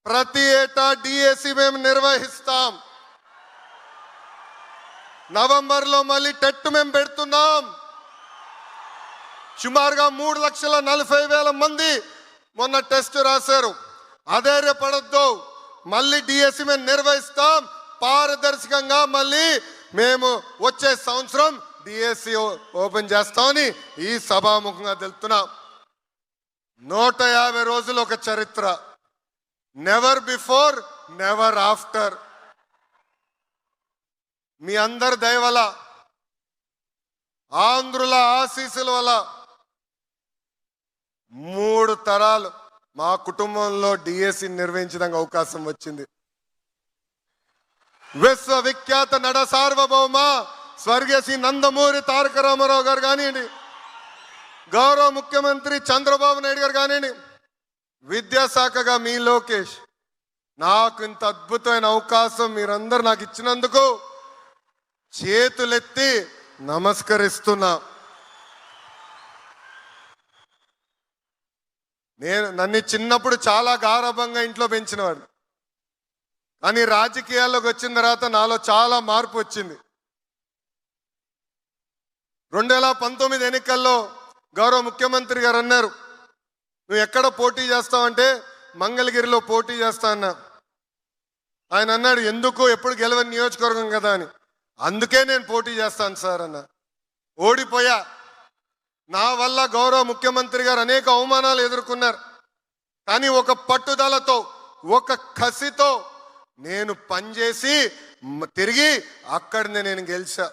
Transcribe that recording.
ప్రతి ఏటా డిఎస్సి మేము నిర్వహిస్తాం. నవంబర్లో మళ్ళీ టెట్ మేము పెడుతున్నాం. సుమారుగా 3,40,000 మంది మొన్న టెస్ట్ రాశారు. అధైర్యపడద్దు, మళ్ళీ డిఎస్సి మేము నిర్వహిస్తాం. పారదర్శకంగా మళ్ళీ మేము వచ్చే సంవత్సరం డిఎస్సి ఓపెన్ చేస్తామని ఈ సభాముఖంగా తెలుపుతున్నాం. 150 రోజులు ఒక చరిత్ర. Never before never after. మీ అందరి దయ వల్ల, ఆంధ్రుల ఆశీస్సుల వల్ల 3 తరాలు మా కుటుంబంలో డిఎస్సి నిర్వహించడానికి అవకాశం వచ్చింది. విశ్వవిఖ్యాత నట సార్వభౌమ స్వర్గీయ శ్రీ నందమూరి తారక రామారావు గారు కానివ్వండి, గౌరవ ముఖ్యమంత్రి చంద్రబాబు నాయుడు గారు కానివ్వండి, విద్యాశాఖగా మీ లోకేష్, నాకు ఇంత అద్భుతమైన అవకాశం మీరందరూ నాకు ఇచ్చినందుకు చేతులెత్తి నమస్కరిస్తున్నా. నన్ను చిన్నప్పుడు చాలా గారాభంగా ఇంట్లో పెంచినవాడు, కానీ రాజకీయాల్లోకి వచ్చిన తర్వాత నాలో చాలా మార్పు వచ్చింది. 2019 ఎన్నికల్లో గౌరవ ముఖ్యమంత్రి గారు అన్నారు, నువ్వు ఎక్కడ పోటీ చేస్తావంటే మంగళగిరిలో పోటీ చేస్తా అన్నా. ఆయన అన్నాడు, ఎందుకు, ఎప్పుడు గెలవని నియోజకవర్గం కదా అని. అందుకే నేను పోటీ చేస్తాను సార్ అన్న. ఓడిపోయా. నా వల్ల గౌరవ ముఖ్యమంత్రి గారు అనేక అవమానాలు ఎదుర్కొన్నారు. కానీ ఒక పట్టుదలతో, ఒక కసితో నేను పనిచేసి తిరిగి అక్కడనే నేను గెలిచా.